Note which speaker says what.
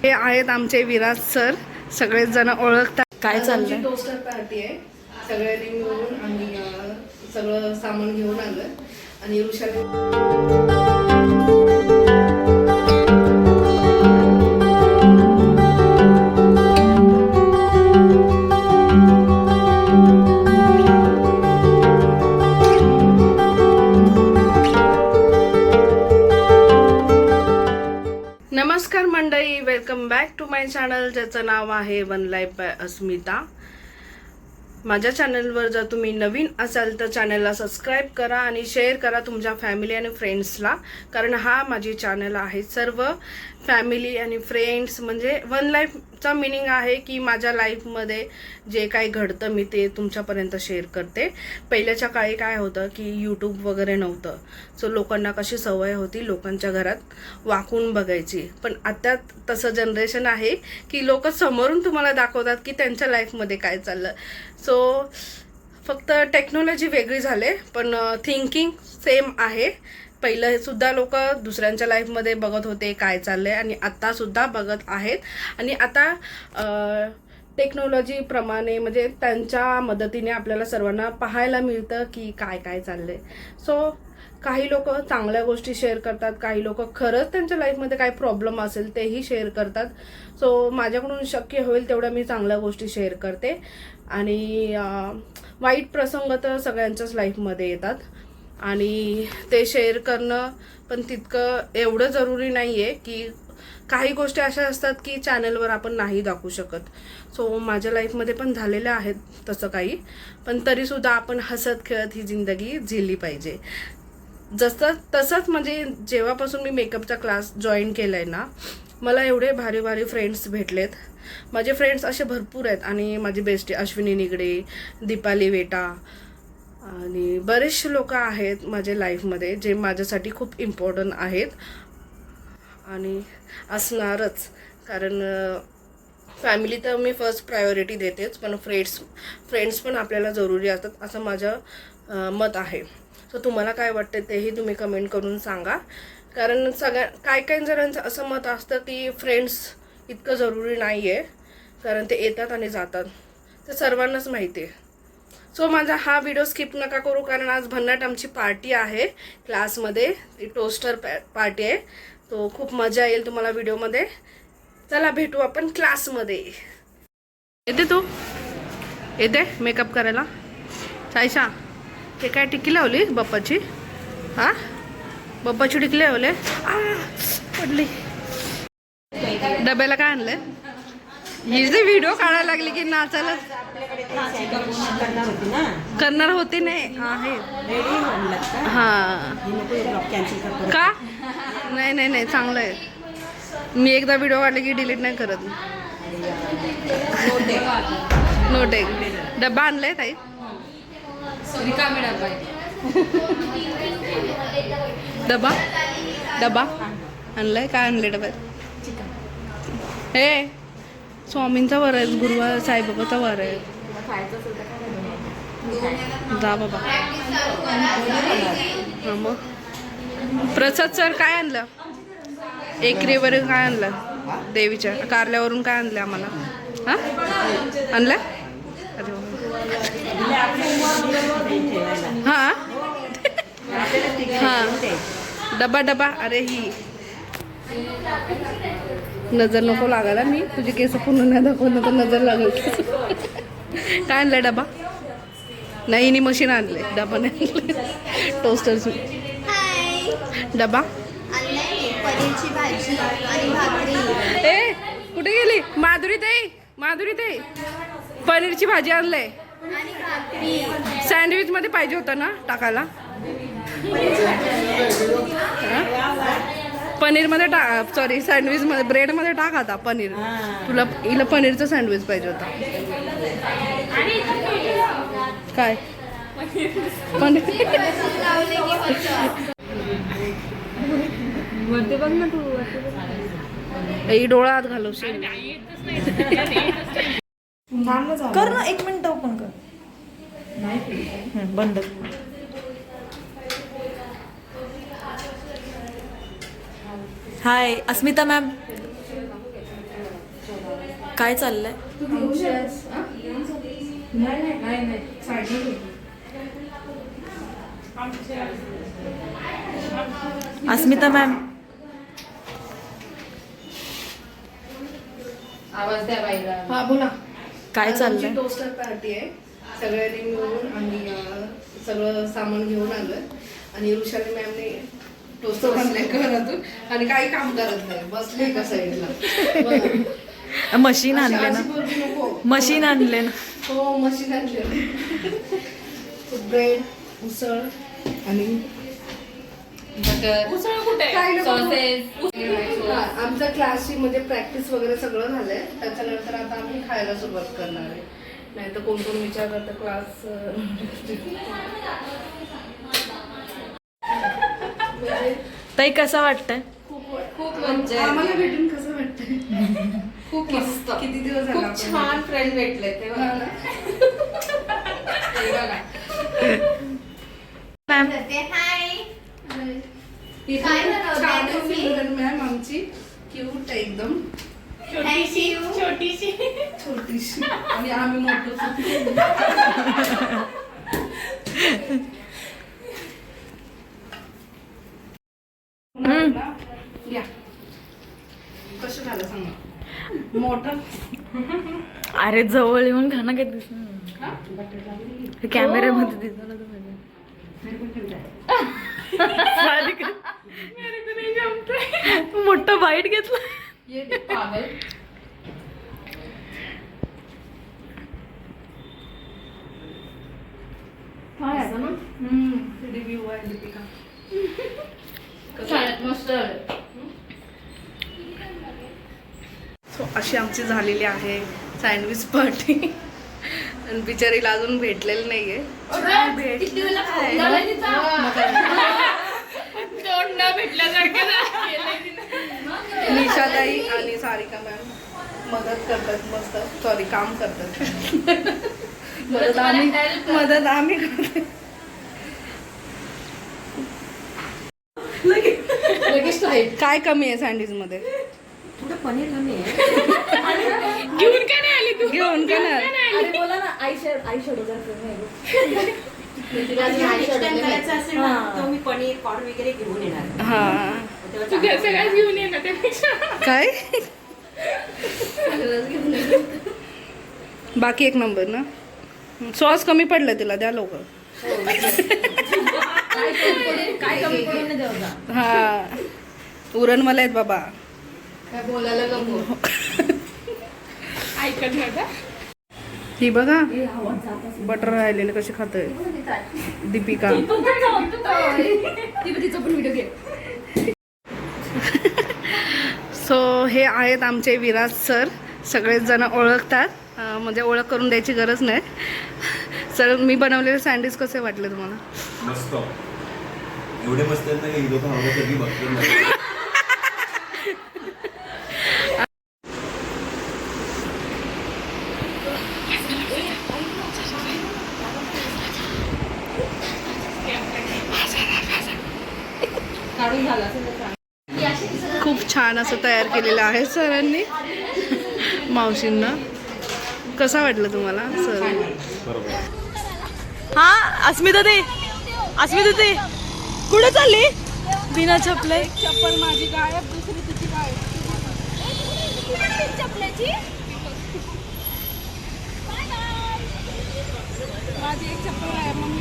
Speaker 1: हे आहेत आमचे विराज सर, सगळेच जण ओळखतात.
Speaker 2: काय चाललंय?
Speaker 1: टोस्टर पार्टी आहे. सगळ्यांनी मिळून आम्ही सगळं सामान घेऊन आलं आणि ऋषाने नमस्कार मंडळी, welcome back to my channel, ज्याचं नाव आहे वन लाईफ बाय अस्मिता. माझ्या चॅनलवर जर तुम्ही नवीन असाल तर चॅनलला सबस्क्राईब करा आणि शेअर करा तुमच्या फॅमिली आणि फ्रेंड्सला, कारण हा माझी चॅनल आहे सर्व फॅमिली आणि फ्रेंड्स. म्हणजे वन लाईफचा मिनिंग आहे की माझ्या लाईफमध्ये जे काही घडतं मी ते तुमच्यापर्यंत शेअर करते. पहिल्याच्या काळी काय होतं की यूट्यूब वगैरे नव्हतं, सो लोकांना कशी सवय होती लोकांच्या घरात वाकून बघायची. पण आता तसं जनरेशन आहे की लोक समोरून तुम्हाला दाखवतात की त्यांच्या लाईफमध्ये काय चाललं. सो फक्त टेक्नॉलॉजी वेगळी झाले पण थिंकिंग सेम आहे. पहिलं सुद्धा लोक दुसऱ्यांच्या लाईफमध्ये बघत होते काय चाललंय आणि आता सुद्धा बघत आहेत. आणि आता टेक्नॉलॉजीप्रमाणे म्हणजे त्यांच्या मदतीने आपल्याला सर्वांना पाहायला मिळतं की काय काय चाललंय. सो काही लोक चांगल्या गोष्टी शेअर करतात, काही लोक खरंच त्यांच्या लाईफमध्ये काय प्रॉब्लेम असेल तेही शेअर करतात. सो माझ्याकडून शक्य होईल तेवढ्या मी चांगल्या गोष्टी शेअर करते. आणि वाईट प्रसंग तर सगळ्यांच्याच लाईफमध्ये येतात आणि ते शेअर करणं पण तितकं एवढं जरुरी नाही आहे. की काही गोष्टी अशा असतात की चॅनलवर आपण नाही दाखवू शकत. सो माझ्या लाईफमध्ये पण झालेल्या आहेत तसं काही, पण तरीसुद्धा आपण हसत खेळत ही जिंदगी झेलली पाहिजे. तसंच म्हणजे जेव्हापासून मी मेकअपचा क्लास जॉईन केला आहे ना, मला एवढे भारी भारी फ्रेंड्स भेटलेत. माझे फ्रेंड्स असे भरपूर आहेत आणि माझी बेस्टी अश्विनी निगडे, दीपाली वेटा आणि बरेचसे लोक आहेत माझ्या लाईफमध्ये जे माझ्यासाठी खूप इम्पॉर्टंट आहेत आणि असणारच. कारण फॅमिली तर मी फर्स्ट प्रायोरिटी देतेच, पण फ्रेंड्स पण आपल्याला जरुरी असतात असं माझं मत आहे. सो तुम्हाला काय वाटतं तेही तुम्ही कमेंट करून सांगा. कारण काही जणांचं असं मत असतं की फ्रेंड्स इतकं जरुरी नाही आहे, कारण ते येतात आणि जातात, ते सर्वांनाच माहिती आहे. सो माझा हा व्हिडिओ स्किप नका करू, कारण आज भन्नाट आमची पार्टी आहे क्लासमध्ये, ती टोस्टर पार्टी आहे. तो खूप मजा येईल तुम्हाला व्हिडिओमध्ये. चला भेटू आपण क्लासमध्ये. येते तू? येते मेकअप करायला? सायशा हे काय टिकी लावली बाप्पाची? हा बाप्पाची टिकी लावले, पडली. डब्याला काय आणलंय? ही जे व्हिडिओ काढायला लागली की नाचायला करणार होती. नाही आहे हा का? नाही नाही नाही चांगलं आहे. मी एकदा व्हिडिओ काढले की डिलीट नाही करत. नोट एक डब्बा आणलाय ताई. डबा डबा आणलाय. काय आणलंय डब्यात? हे स्वामींचा वर आहे, गुरुवार साईबाबाचा वर आहे. जा बाबा. हा मग प्रसाद सर काय आणलं? एकरीवरून काय आणलं? देवीच्या कारल्यावरून काय आणलं आम्हाला? हा आणलं? अरे हा हा डबा डबा. अरे ही नजर नको लागायला, मी तुझी केस पूर्ण नाही दाखवलं तर नजर लागेल. काय आणलंय डबा? नाही हिनी मशीन आणले, डबा नाही आणले. टोस्टर्स डबा.
Speaker 3: पनीरची भाजी आणि भाकरी.
Speaker 1: ए कुठे गेली माधुरी ताई? माधुरी ताई पनीरची भाजी आणलंय. सँडविच मध्ये पाहिजे होतं ना टाकायला. पनीर मध्ये टाक, सॉरी सँडविच मध्ये, ब्रेड मध्ये टाक आता पनीर. तुला हिला पनीरचं सँडविच पाहिजे होता. काय पनीर?
Speaker 2: वरती बघ ना तू.
Speaker 1: ही डोळा आत घालवशील.
Speaker 2: कर ना, 1 मिनिट ओपन कर. बंद. हाय अस्मिता मॅम. काय चाललंय? अस्मिता मॅम
Speaker 4: आवाज द्या बाईला.
Speaker 1: हा बोला.
Speaker 2: काय
Speaker 1: आज
Speaker 2: चाललंय?
Speaker 1: आमची टोस्टर पार्टी आहे. सगळ्यांनी मिळून आम्ही सगळं सामान घेऊन आलोय आणि ऋषाली मॅमने टोस्टर आणले घरातून आणि काही काम करत नाही, बसले का साईडला.
Speaker 2: मशीन आणले ना, मशीन आणले ना.
Speaker 1: हो मशीन आणले. ब्रेड, उसळ आणि
Speaker 4: बटर,
Speaker 3: उसळ कुठे?
Speaker 1: काय नको.
Speaker 4: सॉसेस.
Speaker 1: हा, आमच्या क्लासची म्हणजे प्रॅक्टिस वगैरे सगळं झालंय. त्याच्यानंतर आता आम्ही खायला सुरुवात करणार आहे. नाही तर कोण कोण विचार करतं क्लास
Speaker 2: ताई कसं वाटतंय?
Speaker 4: खूप मज्जा
Speaker 1: आम्हाला
Speaker 4: येते.
Speaker 1: भेटून कसं वाटतंय?
Speaker 4: खूप मस्त.
Speaker 1: किती दिवस झाले
Speaker 4: खूप
Speaker 1: आपण
Speaker 4: छान फ्रेंड भेटले ते
Speaker 1: हा ना?
Speaker 2: मॅम
Speaker 3: हाय.
Speaker 1: इथे
Speaker 3: काय
Speaker 1: खूप
Speaker 3: बनवताय
Speaker 1: छान आहे
Speaker 3: तुम्ही?
Speaker 1: सिंगल मॅम आमची, क्यूट आहे एकदम,
Speaker 3: छोटीशी.
Speaker 1: छोटीशी आणि आम्ही मोठं. या कसं झालं सांगा. मोठं
Speaker 2: अरे जवळ येऊन खाणं काय दिसत कॅमेऱ्यामध्ये दिसत मोठं बाईट घेतलं.
Speaker 4: ये पागल.
Speaker 1: रिव्ह्यू आहे दीपिका.
Speaker 4: छान, मस्त झालं.
Speaker 1: सो अशी आमची झालेली आहे सँडविच पार्टी आणि बिचारीला अजून भेटलेलं नाहीये.
Speaker 4: किती वेळा खाल्लं तिचा? तोंड न भेटल्यासारखं केलंय तिने.
Speaker 1: निशाताई आणि सारिका मॅम मदत करतात, मस्त सॉरी काम करतात. मदत आम्ही करतो.
Speaker 4: लगेच राहील.
Speaker 1: काय कमी आहे सँडविच मध्ये?
Speaker 4: थोडं पनीर कमी आहे.
Speaker 1: घेऊन का नाही आली तू? घेऊन का नाही?
Speaker 2: अरे बोला ना आई शेडो
Speaker 5: मी पनीर कॉर्न वगैरे घेऊन येणार.
Speaker 1: हा
Speaker 4: तू घरचं काय घेऊन ये ना त्यापेक्षा.
Speaker 1: काय बाकी एक नंबर ना. सॉस कमी पडलं तिला, द्या लवकर.
Speaker 2: काय कमी पडून नाही देऊ का?
Speaker 1: हा उरण मला आहेत बाबा.
Speaker 4: काय बोलायला गमो. ऐकत नाही का?
Speaker 1: ही बघा बटर राहिलेले कसे खातोय दीपिका.
Speaker 4: तिचा पण व्हिडिओ घे.
Speaker 1: सो हे आहेत आमचे विराज सर. सगळेच जण ओळखतात, म्हणजे ओळख करून द्यायची गरज नाही. सर मी बनवलेले सँडविच कसे वाटले तुम्हाला?
Speaker 6: मस्त. एवढे मस्त आहेत ना की लोक आवडत बघतो नाही.
Speaker 4: काढून झाला.
Speaker 1: खूप छान असं तयार केलेलं आहे सरांनी. मावशींना कसं वाटलं तुम्हाला सर?
Speaker 2: हा अस्मिता ते कुठे चालली? बिना चपले.
Speaker 1: चप्पल माझी गायब, दुसरी तिची गायब.
Speaker 3: चपल्याची
Speaker 1: माझी एक चप्पल आहे मम्मी